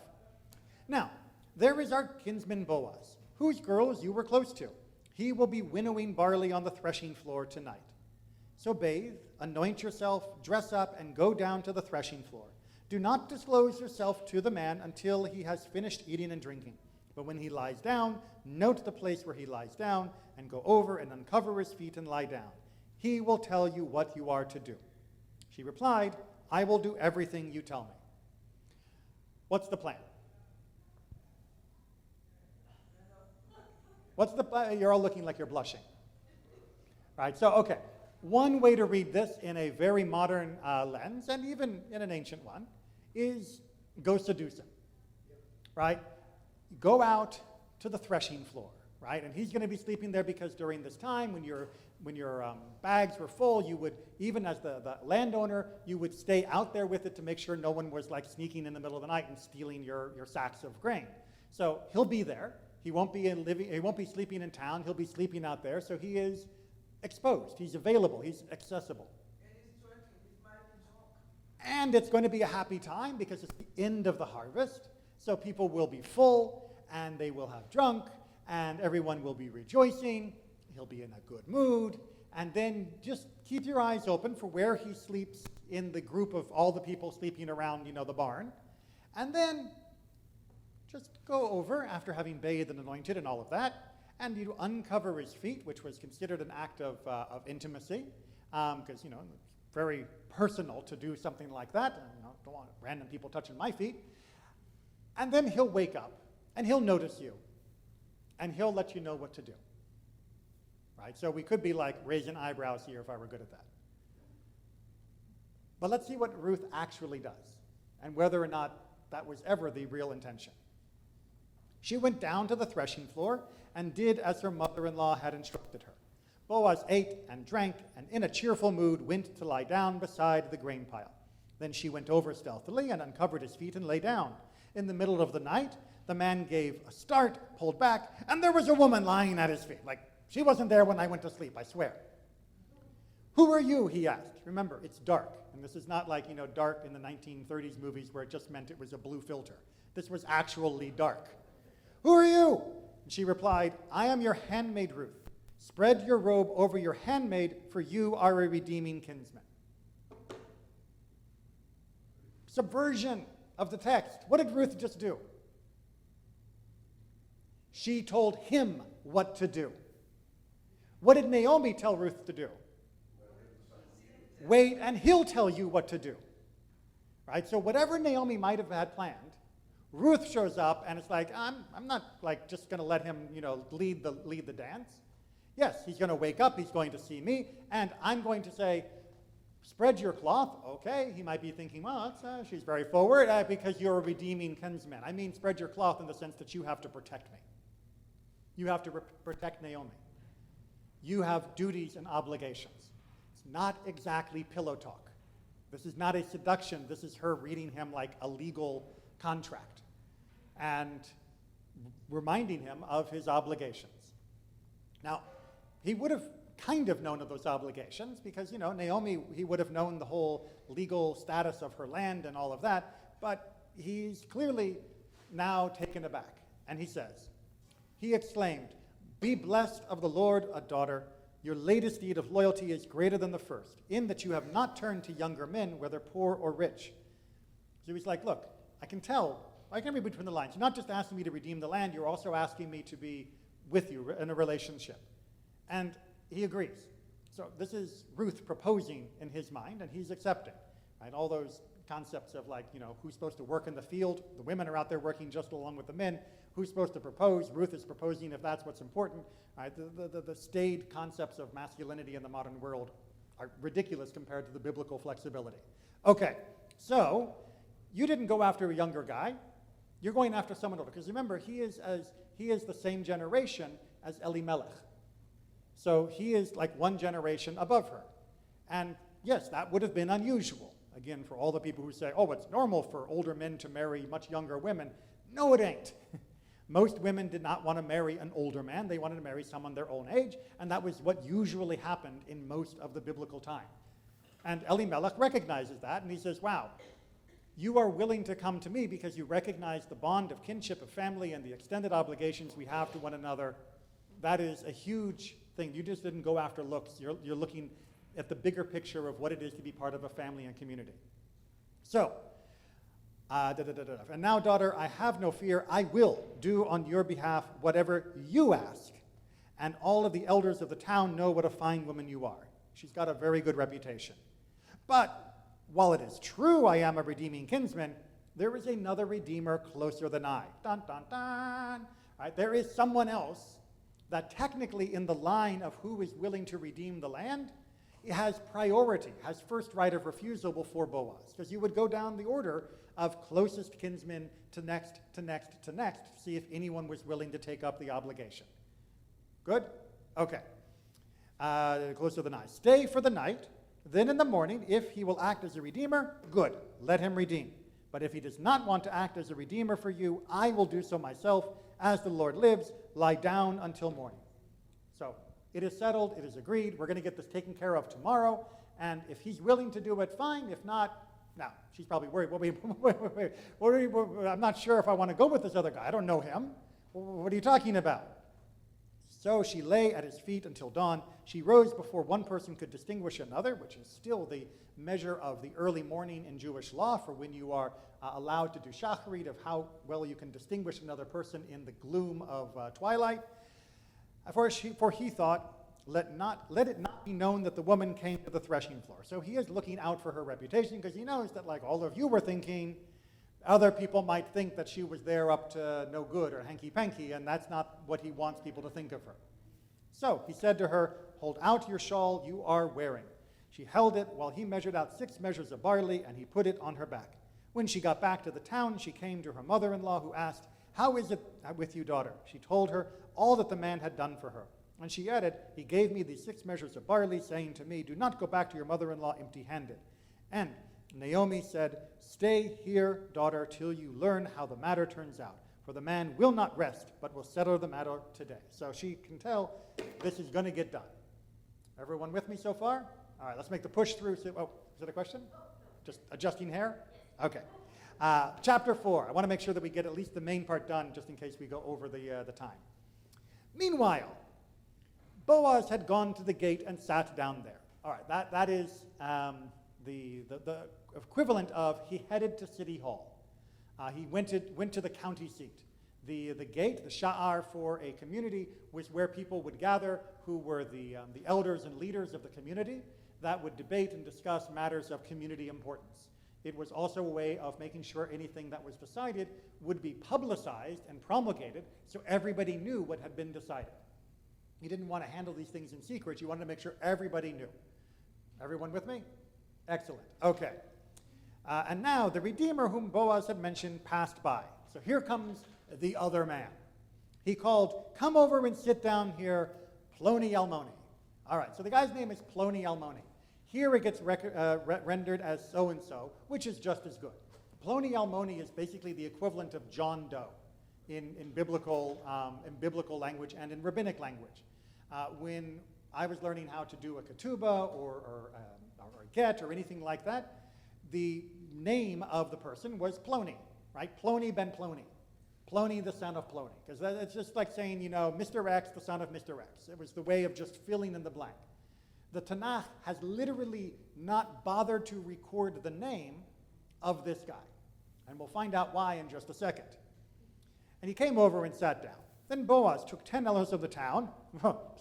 Now, there is our kinsman Boaz, whose girls you were close to. He will be winnowing barley on the threshing floor tonight. So bathe, anoint yourself, dress up, and go down to the threshing floor. Do not disclose yourself to the man until he has finished eating and drinking. But when he lies down, note the place where he lies down, and go over and uncover his feet and lie down. He will tell you what you are to do. She replied, I will do everything you tell me. What's the plan? What's the plan? You're all looking like you're blushing. Right, so, okay. One way to read this in a very modern lens, and even in an ancient one, is go seduce him. Right? Go out to the threshing floor, right? And he's going to be sleeping there because during this time, when your bags were full, you would, even as the landowner, you would stay out there with it to make sure no one was like sneaking in the middle of the night and stealing your sacks of grain. So he'll be there. He won't be sleeping in town. He'll be sleeping out there. So he is exposed. He's available. He's accessible. And he's drinking, he's might be drunk. And it's going to be a happy time because it's the end of the harvest. So people will be full, and they will have drunk, and everyone will be rejoicing. He'll be in a good mood. And then just keep your eyes open for where he sleeps in the group of all the people sleeping around, the barn. And then just go over, after having bathed and anointed and all of that, and you uncover his feet, which was considered an act of intimacy, because, it's very personal to do something like that. And, don't want random people touching my feet. And then he'll wake up, and he'll notice you, and he'll let you know what to do. Right? So we could be like raising eyebrows here if I were good at that. But let's see what Ruth actually does, and whether or not that was ever the real intention. She went down to the threshing floor and did as her mother-in-law had instructed her. Boaz ate and drank, and in a cheerful mood went to lie down beside the grain pile. Then she went over stealthily and uncovered his feet and lay down. In the middle of the night, the man gave a start, pulled back, and there was a woman lying at his feet. Like, she wasn't there when I went to sleep, I swear. Who are you, he asked. Remember, it's dark. And this is not like, dark in the 1930s movies where it just meant it was a blue filter. This was actually dark. Who are you? And she replied, I am your handmaid Ruth. Spread your robe over your handmaid, for you are a redeeming kinsman. Subversion of the text. What did Ruth just do? She told him what to do. What did Naomi tell Ruth to do? Wait, and he'll tell you what to do. Right? So whatever Naomi might have had planned, Ruth shows up, and it's like, I'm not like just going to let him, lead the dance. Yes, he's going to wake up, he's going to see me, and I'm going to say, spread your cloth. Okay, he might be thinking, well, she's very forward because you're a redeeming kinsman. I mean, spread your cloth in the sense that you have to protect me. You have to protect Naomi. You have duties and obligations. It's not exactly pillow talk. This is not a seduction. This is her reading him like a legal contract and reminding him of his obligations. Now, he would have kind of known of those obligations because, Naomi, he would have known the whole legal status of her land and all of that, but he's clearly now taken aback. And he exclaimed, be blessed of the Lord, a daughter. Your latest deed of loyalty is greater than the first, in that you have not turned to younger men, whether poor or rich. So he's like, look, I can read between the lines. You're not just asking me to redeem the land, you're also asking me to be with you in a relationship. And he agrees. So this is Ruth proposing in his mind, and he's accepting. Right? All those concepts of who's supposed to work in the field, the women are out there working just along with the men, who's supposed to propose, Ruth is proposing if that's what's important. Right? The staid concepts of masculinity in the modern world are ridiculous compared to the biblical flexibility. Okay, so you didn't go after a younger guy, you're going after someone older, because remember, he is the same generation as Elimelech. So he is like one generation above her. And yes, that would have been unusual. Again, for all the people who say, oh, it's normal for older men to marry much younger women. No, it ain't. Most women did not want to marry an older man. They wanted to marry someone their own age, and that was what usually happened in most of the biblical time. And Elimelech recognizes that, and he says, wow, you are willing to come to me because you recognize the bond of kinship, of family, and the extended obligations we have to one another. That is a huge thing. You just didn't go after looks. You're looking at the bigger picture of what it is to be part of a family and community. So, and now, daughter, I have no fear. I will do on your behalf whatever you ask. And all of the elders of the town know what a fine woman you are. She's got a very good reputation. But while it is true I am a redeeming kinsman, there is another redeemer closer than I. Dun, dun, dun. Right? There is someone else that technically in the line of who is willing to redeem the land, it has priority, has first right of refusal before Boaz. Because you would go down the order of closest kinsmen to next, to next, to next, to see if anyone was willing to take up the obligation. Good? Okay. Closer than I. Stay for the night. Then in the morning, if he will act as a redeemer, good, let him redeem. But if he does not want to act as a redeemer for you, I will do so myself. As the Lord lives, lie down until morning. So it is settled, it is agreed, we're going to get this taken care of tomorrow, and if he's willing to do it, fine. If not, now, she's probably worried, I'm not sure if I want to go with this other guy. I don't know him. What are you talking about? So she lay at his feet until dawn. She rose before one person could distinguish another, which is still the measure of the early morning in Jewish law for when you are allowed to do shacharit, of how well you can distinguish another person in the gloom of twilight. For he thought, let it not be known that the woman came to the threshing floor. So he is looking out for her reputation because he knows that, like all of you were thinking, other people might think that she was there up to no good or hanky-panky, and that's not what he wants people to think of her. So he said to her, hold out your shawl you are wearing. She held it while he measured out 6 measures of barley, and he put it on her back. When she got back to the town, she came to her mother-in-law, who asked, how is it with you, daughter? She told her all that the man had done for her. And she added, he gave me these 6 measures of barley, saying to me, do not go back to your mother-in-law empty-handed. And Naomi said, stay here, daughter, till you learn how the matter turns out. For the man will not rest, but will settle the matter today. So she can tell this is going to get done. Everyone with me so far? All right, let's make the push through. Oh, is that a question? Just adjusting hair? Okay. Chapter 4. I want to make sure that we get at least the main part done, just in case we go over the time. Meanwhile, Boaz had gone to the gate and sat down there. All right, that is the equivalent of he headed to City Hall. He went to the county seat. The gate, the sha'ar for a community, was where people would gather who were the elders and leaders of the community that would debate and discuss matters of community importance. It was also a way of making sure anything that was decided would be publicized and promulgated so everybody knew what had been decided. You didn't want to handle these things in secret. You wanted to make sure everybody knew. Everyone with me? Excellent. Okay. And now the Redeemer whom Boaz had mentioned passed by. So here comes the other man. He called, come over and sit down here, Ploni Almoni. All right, so the guy's name is Ploni Almoni. Here it gets rendered as so-and-so, which is just as good. Ploni Almoni is basically the equivalent of John Doe in biblical language and in rabbinic language. When I was learning how to do a ketubah or a get or anything like that, the name of the person was Ploni, right? Ploni ben Ploni. Ploni, the son of Ploni. Because it's just like saying, Mr. X, the son of Mr. X. It was the way of just filling in the blank. The Tanakh has literally not bothered to record the name of this guy. And we'll find out why in just a second. And he came over and sat down. Then Boaz took 10 elders of the town.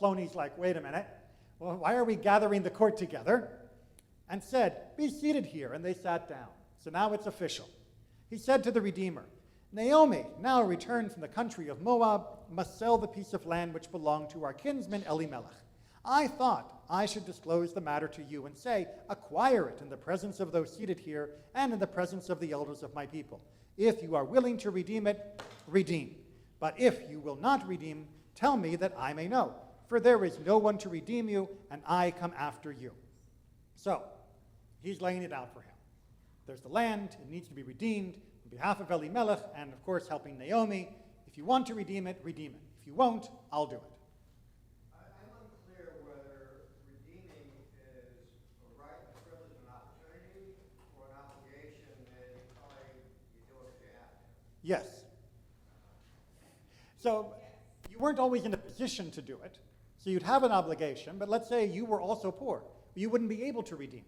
Ploni's like, wait a minute. Well, why are we gathering the court together? And said, be seated here. And they sat down. So now it's official. He said to the Redeemer, Naomi, now returned from the country of Moab, must sell the piece of land which belonged to our kinsman Elimelech. I thought I should disclose the matter to you and say, acquire it in the presence of those seated here and in the presence of the elders of my people. If you are willing to redeem it, redeem. But if you will not redeem, tell me that I may know. For there is no one to redeem you, and I come after you. So, he's laying it out for him. There's the land, it needs to be redeemed on behalf of Elimelech, and of course helping Naomi. If you want to redeem it, redeem it. If you won't, I'll do it. I'm unclear whether redeeming is a right, a privilege, an opportunity, or an obligation that you do it if you have to. Yes. So you weren't always in a position to do it, so you'd have an obligation, but let's say you were also poor. You wouldn't be able to redeem.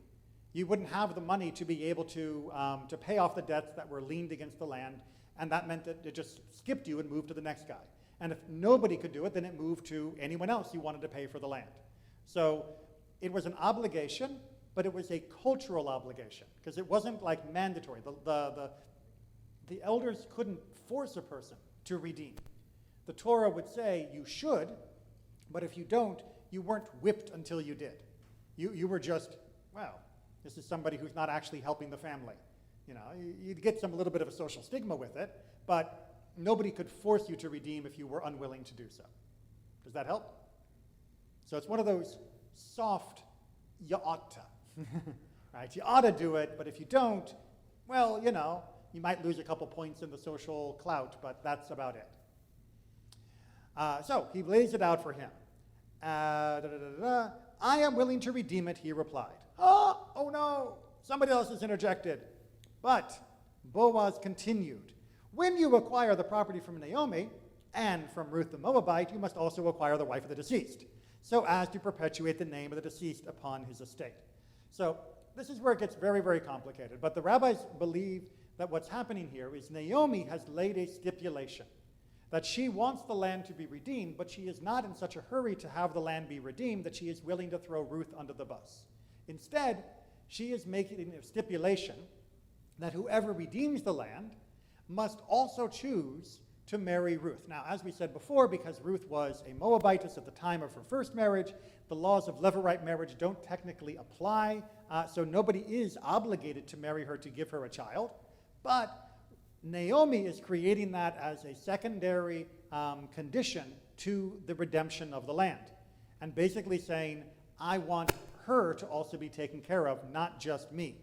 You wouldn't have the money to be able to pay off the debts that were leaned against the land, and that meant that it just skipped you and moved to the next guy. And if nobody could do it, then it moved to anyone else you wanted to pay for the land. So it was an obligation, but it was a cultural obligation, because it wasn't like mandatory. The elders couldn't force a person to redeem. The Torah would say you should, but if you don't, you weren't whipped until you did. You were just, well, this is somebody who's not actually helping the family. You'd get a little bit of a social stigma with it, but nobody could force you to redeem if you were unwilling to do so. Does that help? So it's one of those soft, you ought to, right? You ought to do it, but if you don't, well, you might lose a couple points in the social clout, but that's about it. So he lays it out for him. I am willing to redeem it, he replied. Oh no, somebody else has interjected. But Boaz continued, when you acquire the property from Naomi, and from Ruth the Moabite, you must also acquire the wife of the deceased, so as to perpetuate the name of the deceased upon his estate. So this is where it gets very, very complicated. But the rabbis believe that what's happening here is Naomi has laid a stipulation that she wants the land to be redeemed, but she is not in such a hurry to have the land be redeemed that she is willing to throw Ruth under the bus. Instead, she is making a stipulation that whoever redeems the land must also choose to marry Ruth. Now, as we said before, because Ruth was a Moabitess at the time of her first marriage, the laws of Levirate marriage don't technically apply, so nobody is obligated to marry her to give her a child. But Naomi is creating that as a secondary condition to the redemption of the land, and basically saying, I want her to also be taken care of, not just me.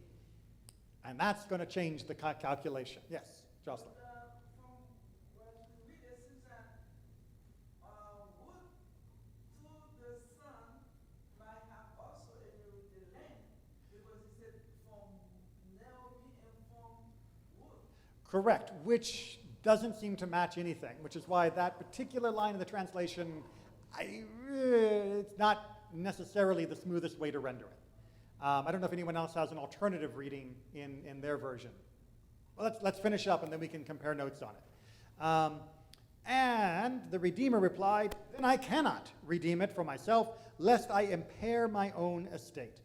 And that's going to change the calculation. Yes, Jocelyn. From what we read, it seems that Ruth to the son might have also inherited the land, because it said from Naomi and from Ruth. Correct, which doesn't seem to match anything, which is why that particular line of the translation, it's not necessarily the smoothest way to render it. I don't know if anyone else has an alternative reading in their version. Well, let's finish up and then we can compare notes on it. And the Redeemer replied, then I cannot redeem it for myself, lest I impair my own estate.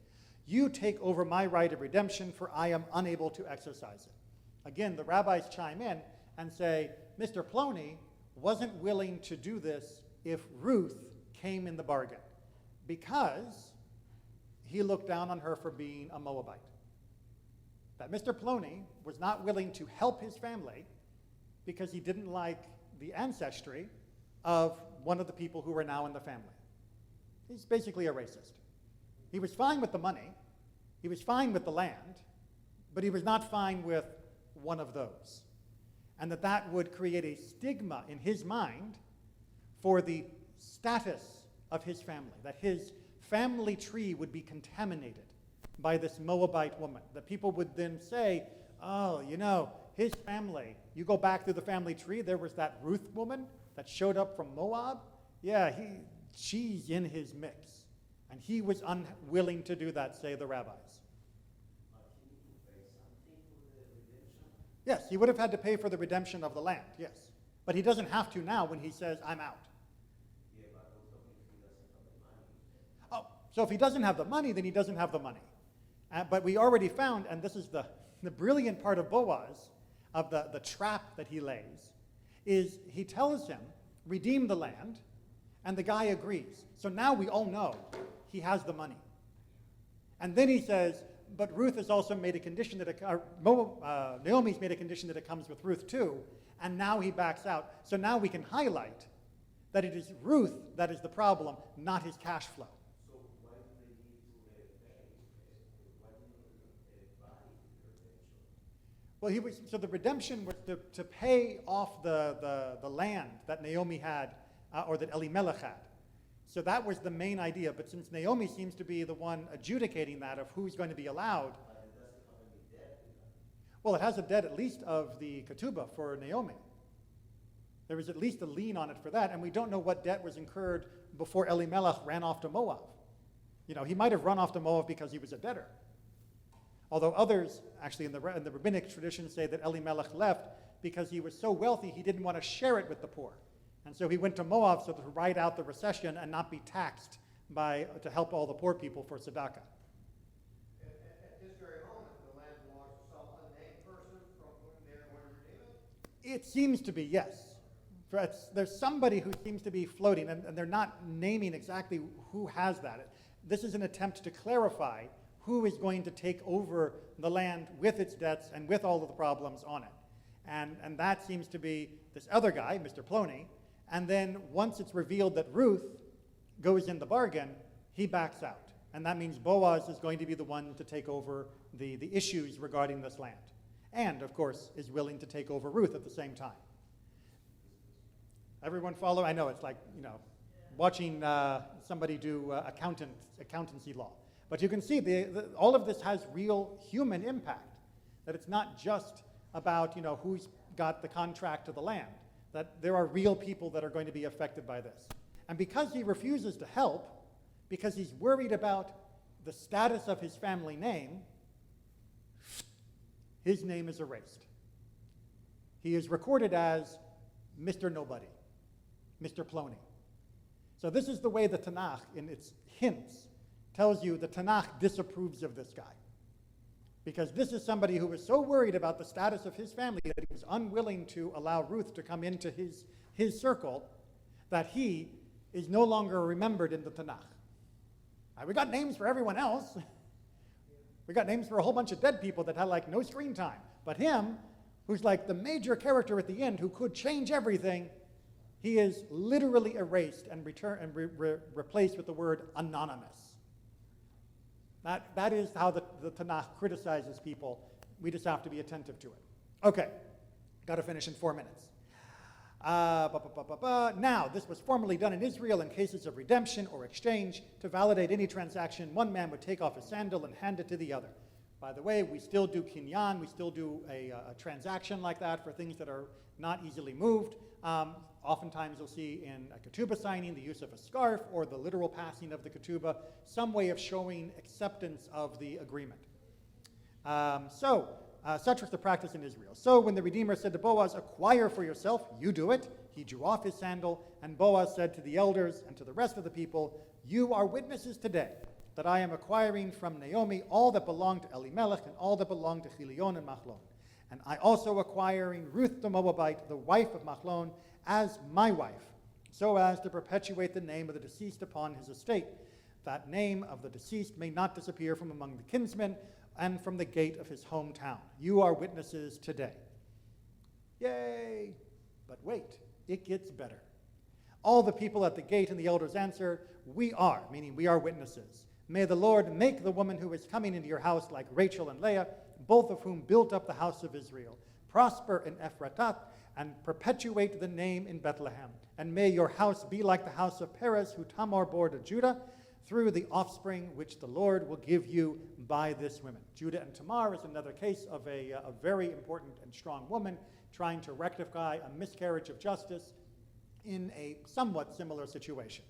You take over my right of redemption, for I am unable to exercise it. Again, the rabbis chime in and say, Mr. Plony wasn't willing to do this if Ruth came in the bargain, because he looked down on her for being a Moabite. That Mr. Plony was not willing to help his family because he didn't like the ancestry of one of the people who were now in the family. He's basically a racist. He was fine with the money, he was fine with the land, but he was not fine with one of those. And that would create a stigma in his mind for the status of his family, that his family tree would be contaminated by this Moabite woman. That people would then say, oh, you know, his family, you go back through the family tree, there was that Ruth woman that showed up from Moab. Yeah, she's in his mix. And he was unwilling to do that, say the rabbis. Yes, he would have had to pay for the redemption of the land, yes. But he doesn't have to now when he says, I'm out. Oh, so if he doesn't have the money, then he doesn't have the money. But we already found, and this is the brilliant part of Boaz, of the trap that he lays, is he tells him, redeem the land, and the guy agrees. So now we all know he has the money. And then he says, but Ruth has also made a condition that Naomi's made a condition that it comes with Ruth too, and now he backs out. So now we can highlight that it is Ruth that is the problem, not his cash flow. So why do they need to pay? Why do they need to buy the redemption? Well, so the redemption was to pay off the land that Naomi had, or that Elimelech had. So that was the main idea. But since Naomi seems to be the one adjudicating that of who's going to be allowed, well, it has a debt at least of the ketubah for Naomi. There was at least a lien on it for that, and we don't know what debt was incurred before Elimelech ran off to Moab. You know, he might have run off to Moab because he was a debtor. Although others, actually in the rabbinic tradition, say that Elimelech left because he was so wealthy he didn't want to share it with the poor. And so he went to Moab so to ride out the recession and not be taxed to help all the poor people for tzedakah. At this very moment, the land belongs to some unnamed person from whom they're going to redeem it? It seems to be, yes. There's somebody who seems to be floating, and they're not naming exactly who has that. This is an attempt to clarify who is going to take over the land with its debts and with all of the problems on it. And that seems to be this other guy, Mr. Plony. And then once it's revealed that Ruth goes in the bargain, he backs out. And that means Boaz is going to be the one to take over the issues regarding this land. And, of course, is willing to take over Ruth at the same time. Everyone follow? I know it's like, you know, watching somebody do accountancy law. But you can see all of this has real human impact. That it's not just about, you know, who's got the contract to the land. that there are real people that are going to be affected by this. And because he refuses to help, because he's worried about the status of his family name, his name is erased. He is recorded as Mr. Nobody, Mr. Plony. So this is the way the Tanakh, in its hints, tells you the Tanakh disapproves of this guy. Because this is somebody who was so worried about the status of his family that he was unwilling to allow Ruth to come into his circle, that he is no longer remembered in the Tanakh. We got names for everyone else. We got names for a whole bunch of dead people that had like no screen time. But him, who's like the major character at the end, who could change everything, he is literally erased and replaced with the word anonymous. That is how the Tanakh criticizes people. We just have to be attentive to it. Okay, got to finish in 4 minutes. Now, this was formerly done in Israel in cases of redemption or exchange. To validate any transaction, one man would take off his sandal and hand it to the other. By the way, we still do kinyan, we still do a transaction like that for things that are not easily moved. Oftentimes you'll see in a ketubah signing the use of a scarf or the literal passing of the ketubah, some way of showing acceptance of the agreement. Such was the practice in Israel. So when the Redeemer said to Boaz, "Acquire for yourself, you do it," he drew off his sandal, and Boaz said to the elders and to the rest of the people, "You are witnesses today that I am acquiring from Naomi all that belonged to Elimelech and all that belonged to Chilion and Machlon. And I also acquiring Ruth the Moabite, the wife of Machlon, as my wife, so as to perpetuate the name of the deceased upon his estate. That name of the deceased may not disappear from among the kinsmen and from the gate of his hometown. You are witnesses today." Yay! But wait, it gets better. All the people at the gate and the elders answered, "We are," meaning we are witnesses. "May the Lord make the woman who is coming into your house like Rachel and Leah, both of whom built up the house of Israel, prosper in Ephratah, and perpetuate the name in Bethlehem. And may your house be like the house of Perez, who Tamar bore to Judah, through the offspring which the Lord will give you by this woman." Judah and Tamar is another case of a very important and strong woman trying to rectify a miscarriage of justice in a somewhat similar situation.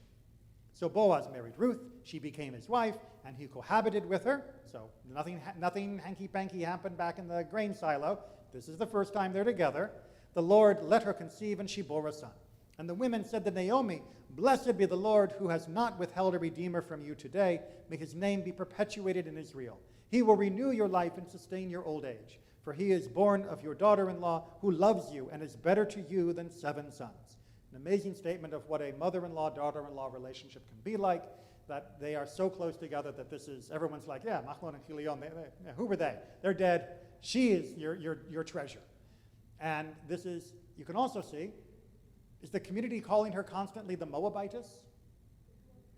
So Boaz married Ruth, she became his wife, and he cohabited with her. So nothing hanky-panky happened back in the grain silo. This is the first time they're together. The Lord let her conceive, and she bore a son. And the women said to Naomi, "Blessed be the Lord, who has not withheld a redeemer from you today. May his name be perpetuated in Israel. He will renew your life and sustain your old age. For he is born of your daughter-in-law, who loves you and is better to you than 7 sons." An amazing statement of what a mother-in-law, daughter-in-law relationship can be like, that they are so close together that this is, everyone's like, yeah, Machlon and Chilion, who were they? They're dead. She is your treasure. And this is, you can also see, is the community calling her constantly the Moabitess?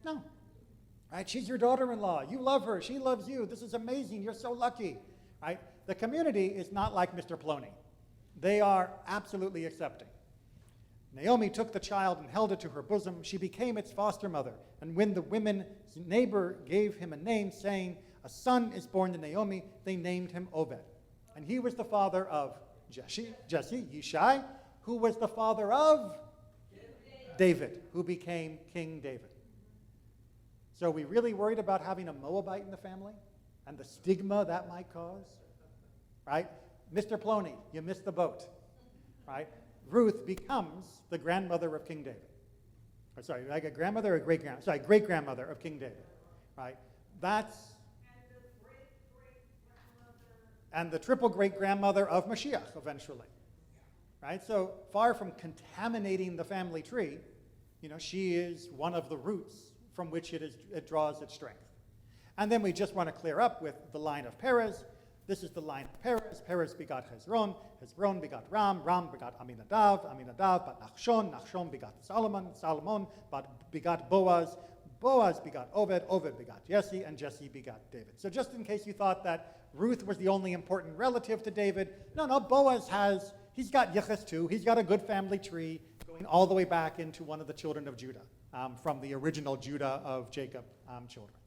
No. Right? She's your daughter-in-law. You love her. She loves you. This is amazing. You're so lucky. Right? The community is not like Mr. Plony. They are absolutely accepting. Naomi took the child and held it to her bosom. She became its foster mother. And when the women's neighbor gave him a name, saying, "A son is born to Naomi," they named him Obed. And he was the father of Jesse, Yishai, who was the father of David, who became King David. So are we really worried about having a Moabite in the family and the stigma that might cause? Right? Mr. Plony, you missed the boat. Right? Ruth becomes the grandmother of King David. Or sorry, like a grandmother or great-grandmother? Sorry, great-grandmother of King David. Right? That's... And the triple great-grandmother of Mashiach, eventually. Right? So far from contaminating the family tree, she is one of the roots from which it draws its strength. And then we just want to clear up with the line of Perez. This is the line of Perez. Perez begot Hezron. Hezron begot Ram. Ram begot Aminadav. Aminadav begot Nachshon. Nachshon begot Solomon. Solomon begot Boaz. Boaz begot Obed. Obed begot Jesse. And Jesse begot David. So just in case you thought that Ruth was the only important relative to David, no, Boaz he's got Yiches too. He's got a good family tree going all the way back into one of the children of Judah, from the original Judah of Jacob children.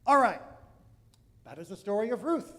All right, that is the story of Ruth.